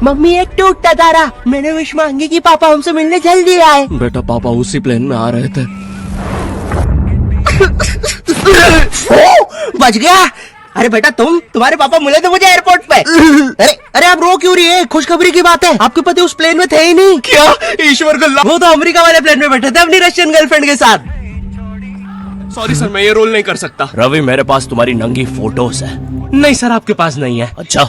Mummy एक टूटता तारा, मैंने विश मांगी कि पापा हमसे मिलने जल्दी आए। बेटा पापा उसी प्लेन में आ रहे थे। बच गया। अरे बेटा तुम्हारे पापा मिले थे मुझे एयरपोर्ट पे। अरे आप रो क्यों रही है? खुशखबरी की बात है, आपके पति उस प्लेन में थे ही नहीं। क्या? ईश्वर को वो तो अमेरिका वाले प्लेन में बैठे थे अपनी रशियन गर्लफ्रेंड के साथ। सॉरी सर, मैं ये रोल नहीं कर सकता। रवि, मेरे पास तुम्हारी नंगी फोटोज है। नहीं सर, आपके पास नहीं है। अच्छा,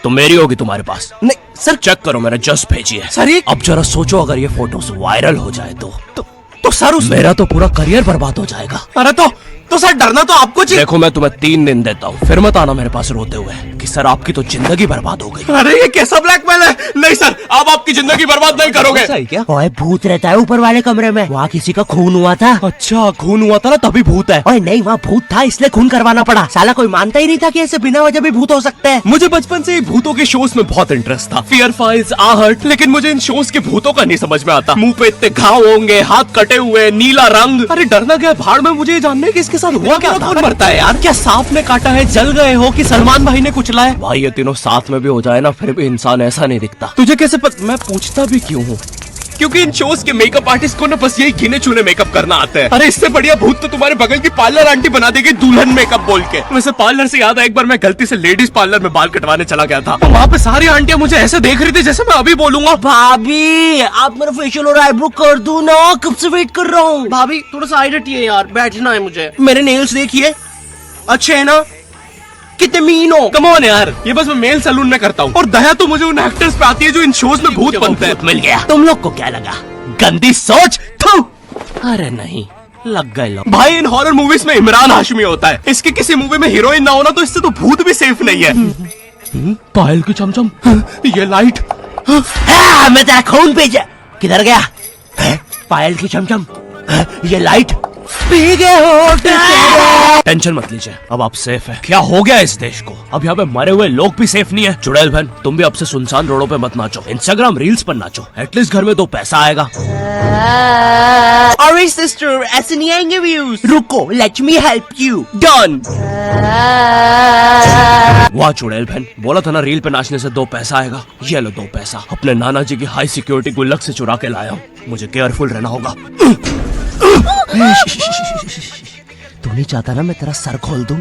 तो मेरी होगी तुम्हारे पास। नहीं सर। चेक करो, मैंने जस्ट भेजी है। सर अब जरा सोचो, अगर ये फोटोज वायरल हो जाए तो सर मेरा तो पूरा करियर बर्बाद हो जाएगा। अरे तो सर डरना तो आपको चाहिए। देखो, मैं तुम्हें 3 दिन देता हूँ, फिर मत आना मेरे पास रोते हुए कि सर आपकी तो जिंदगी बर्बाद हो गई। अरे ये कैसा ब्लैकमेल है? नहीं सर, आप आपकी जिंदगी बर्बाद नहीं करोगे। ऐसा ही क्या? ओए भूत रहता है ऊपर वाले कमरे में, वहाँ किसी का खून हुआ था। अच्छा, खून हुआ था ना, तभी भूत है। ओए नहीं, वहाँ भूत था इसलिए खून करवाना पड़ा। साला कोई मानता ही नहीं था कि ऐसे बिना वजह भी भूत हो सकते हैं। मुझे बचपन से ही भूतों के शोज में बहुत इंटरेस्ट था, फियर फाइल्स, आहट, लेकिन मुझे इन शोज के भूतों का नहीं समझ में आता। मुंह पे इतने घाव होंगे, हाथ कटे हुए, नीला रंग। अरे डरना क्या भाड़ में, मुझे जानना है कि इसके साथ हुआ क्या था। मरता है यार? क्या सांप ने काटा है, जल गए हो कि सलमान भाई ने कुचला है? भाई ये तीनों साथ में भी हो जाए ना, फिर भी इंसान ऐसा नहीं दिखता। तुझे कैसे मैं पूछता भी क्यों हूँ? क्योंकि इन शोज के मेकअप आर्टिस्ट को ना बस यही गिने चुने मेकअप करना आता है। अरे इससे बढ़िया भूत तो तुम्हारे बगल की पार्लर आंटी बना देगी दुल्हन मेकअप बोल के। वैसे पार्लर से याद है, एक बार मैं गलती से लेडीज पार्लर में बाल कटवाने चला गया था, तो वहाँ पे सारी आंटियां मुझे ऐसे देख रही थी जैसे मैं अभी बोलूंगा, भाभी आप मेरा फेशियल और आईब्रो कर दो ना, कब से वेट कर रहा हूँ। भाभी थोड़ा सा साइड हटिए यार, बैठना है मुझे। मेरे नेल्स देखिए, अच्छे है ना? कितने मीन हो। कम ऑन यार, ये बस मैं मेल सैलून में करता हूँ। और दया तो मुझे उन एक्टर्स पे आती है जो इन शोज में भूत बनते हैं। मिल गया। तुम लोग को क्या लगा? गंदी सोच। थू। अरे नहीं, लग गए लोग। भाई इन हॉरर मूवीज में इमरान हाशमी होता है, इसकी किसी मूवी में हीरोइन ना होना तो इससे तो भूत भी सेफ नहीं है। पायल की चमचम, ये लाइट। मैं तेरा खून भेजा। किधर गया? पायल की चमचम, ये लाइट। पी गए हो। टेंशन मत लीजिए, अब आप सेफ है। क्या हो गया इस देश को? अब यहाँ पे मरे हुए लोग भी सेफ नहीं है। चुड़ैल बहन, तुम भी अब से सुनसान रोडों पे मत नाचो, इंस्टाग्राम रील्स पर नाचो, एटलीस्ट घर में 2 पैसा आएगा। अरे सिस्टर, ऐसे नहीं आएंगे व्यूज। रुको, let me help you. Done. वाह चुड़ैल बहन, बोला था ना रील पे नाचने से 2 पैसा आएगा। ये लो 2 पैसा, अपने नाना जी की हाई सिक्योरिटी गुल्लक से चुरा के लाया हूँ। मुझे केयरफुल रहना होगा। तू नहीं चाहता ना मैं तेरा सर खोल दूं?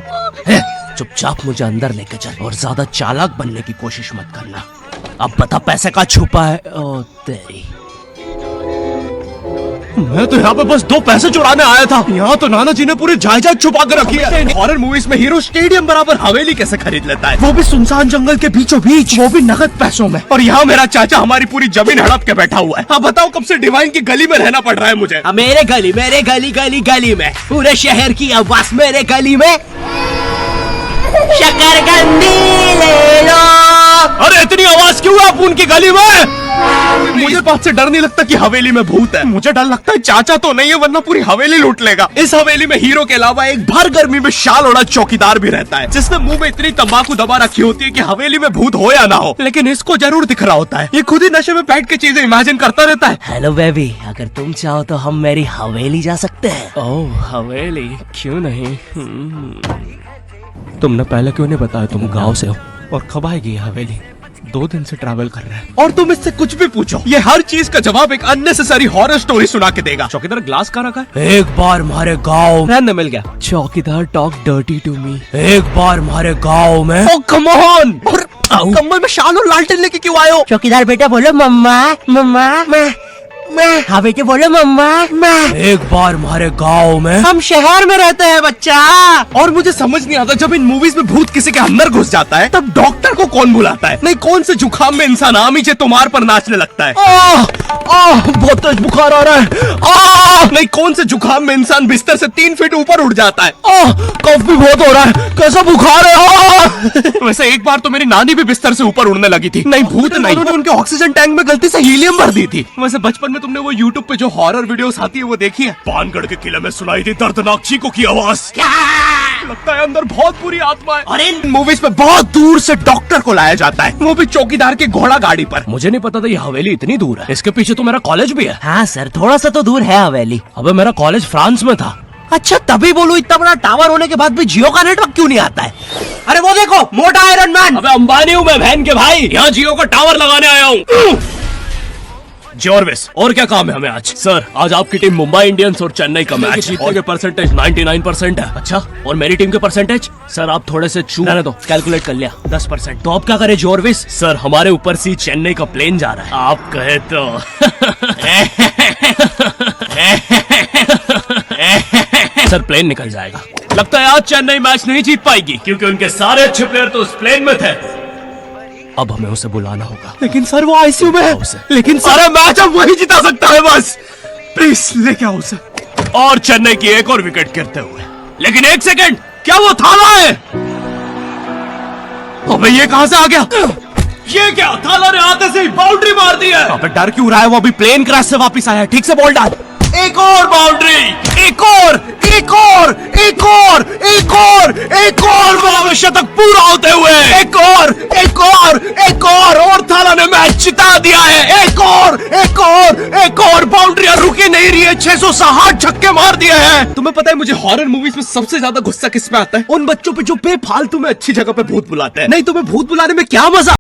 चुपचाप मुझे अंदर लेके चल और ज्यादा चालाक बनने की कोशिश मत करना। अब बता पैसे का छुपा है। ओ तेरी, मैं तो यहाँ पे बस 2 पैसे चुराने आया था। यहाँ तो नाना जी ने पूरी जायदाद छुपा कर रखी है। हॉरर मूवीज में हीरो स्टेडियम बराबर हवेली कैसे खरीद लेता है, वो भी सुनसान जंगल के बीचों बीच, वो भी नगद पैसों में। और यहाँ मेरा चाचा हमारी पूरी जमीन हड़प के बैठा हुआ है। अब बताओ कब से डिवाइन की गली में रहना पड़ रहा है मुझे। मेरे गली में पूरे शहर की आवाज मेरे गली में। शकरकंदी ले लो। अरे इतनी आवाज क्यों है आप उनकी गली में? मुझे बात से डर नहीं लगता कि हवेली में भूत है, मुझे डर लगता है चाचा तो नहीं है वरना पूरी हवेली लूट लेगा। इस हवेली में हीरो के अलावा एक भर गर्मी में शाल ओढ़ा चौकीदार भी रहता है, जिसने मुंह में इतनी तंबाकू दबा रखी होती है कि हवेली में भूत हो या ना हो, लेकिन इसको जरूर दिख रहा होता है। ये खुद ही नशे में बैठ के चीजें इमेजिन करता रहता है। हेलो बेबी, अगर तुम चाहो तो हम मेरी हवेली जा सकते हैं। ओह हवेली, क्यों नहीं? तुमने पहले क्यों नहीं बताया तुम गाँव से हो और कब आएगी ये हवेली? 2 दिन से ट्रैवल कर रहा है और तुम इससे कुछ भी पूछो, ये हर चीज का जवाब एक अननेसेसरी हॉरर स्टोरी सुना के देगा। चौकीदार ग्लास कहाँ रखा है? एक बार हमारे गाँव रहने मिल गया। चौकीदार टॉक डर्टी टू मी। एक बार हमारे गाँव में। ओह कम ऑन, कम्बल में शाल और लालटेन लेके क्यों आए हो? चौकीदार बेटा बोलो मम्मा मम्मा। मैं हाँ बेटे बोलो मम्मा। मैं एक बार हमारे गाँव में। हम शहर में रहते हैं बच्चा। और मुझे समझ नहीं आता, जब इन मूवीज में भूत किसी के अंदर घुस जाता है तब डॉक्टर को कौन बुलाता है? नहीं कौन से जुकाम में इंसान आमीचे तुम्हार पर नाचने लगता है? बहुत तेज बुखार आ रहा है। नहीं कौन से जुकाम में इंसान बिस्तर से 3 फीट ऊपर उड़ जाता है? कफ भी बहुत हो रहा है, कैसा बुखार है? वैसे एक बार तो मेरी नानी भी बिस्तर से ऊपर उड़ने लगी थी। नहीं भूत नहीं, उनके ऑक्सीजन टैंक में गलती से हीलियम भर दी थी। वैसे बचपन में तुमने वो यूट्यूब पे जो हॉरर वीडियोस आती है वो देखी है? पानगढ़ के किले में सुनाई थी दर्दनाक चीखों की आवाज। लगता है अंदर बहुत बुरी आत्मा है। और इन मूवीज में बहुत दूर से डॉक्टर को लाया जाता है, वो भी चौकीदार की घोड़ा गाड़ी पर। मुझे नहीं पता था ये हवेली इतनी दूर है। इसके पीछे तो मेरा कॉलेज भी है। हाँ सर, थोड़ा सा तो दूर है हवेली। अबे मेरा कॉलेज फ्रांस में था। अच्छा तभी बोलो, इतना बड़ा टावर होने के बाद भी जियो का नेटवर्क क्यों नहीं आता है? अरे वो देखो, मोटा आयरन मैन। अबे अंबानी हूँ मैं बहन के भाई, यहाँ जियो का टावर लगाने आया हूँ। जॉर्विस, और क्या काम है हमें आज? सर, आज आपकी टीम मुंबई इंडियंस और चेन्नई का मैच है और के परसेंटेज 99% है। अच्छा, और मेरी टीम के परसेंटेज? सर आप थोड़े से रहने दो, कैलकुलेट कर लिया 10%। तो अब क्या करे जॉर्विस? सर हमारे ऊपर से चेन्नई का प्लेन जा रहा है, आप कहे तो। सर प्लेन निकल जाएगा। लगता है आज चेन्नई मैच नहीं जीत पाएगी क्योंकि उनके सारे अच्छे प्लेयर तो उस प्लेन में थे। अब हमें उसे बुलाना होगा। लेकिन सर वो आईसीयू में है। लेकिन सारा मैच अब वही जिता सकता है बस। प्लीज लेके आओ उसे। और चेन्नई की एक और विकेट गिरते हुए। लेकिन एक सेकंड, क्या वो थाला है? अबे ये कहां से आ गया? ये क्या, थाला ने आते से ही बाउंड्री मार दी है। अबे डर क्यों रहा है? वो अभी प्लेन क्रैश से वापस आया है। ठीक से बॉल डाल। एक और बाउंड्री, एक और, एक और, एक और, एक और, एक और बॉल, शतक पूरा होते हुए एक और, एक और, एक और थाला ने मैच जिता दिया है। एक और, एक और, एक और बाउंड्रियां रुकी नहीं रही है। 660 छक्के मार दिए हैं। तुम्हें पता है मुझे हॉरर मूवीज में सबसे ज्यादा गुस्सा किस पे आता है? उन बच्चों पे जो बेफालतू में अच्छी जगह पे भूत बुलाते हैं। नहीं, तुम्हें भूत बुलाने में क्या मजा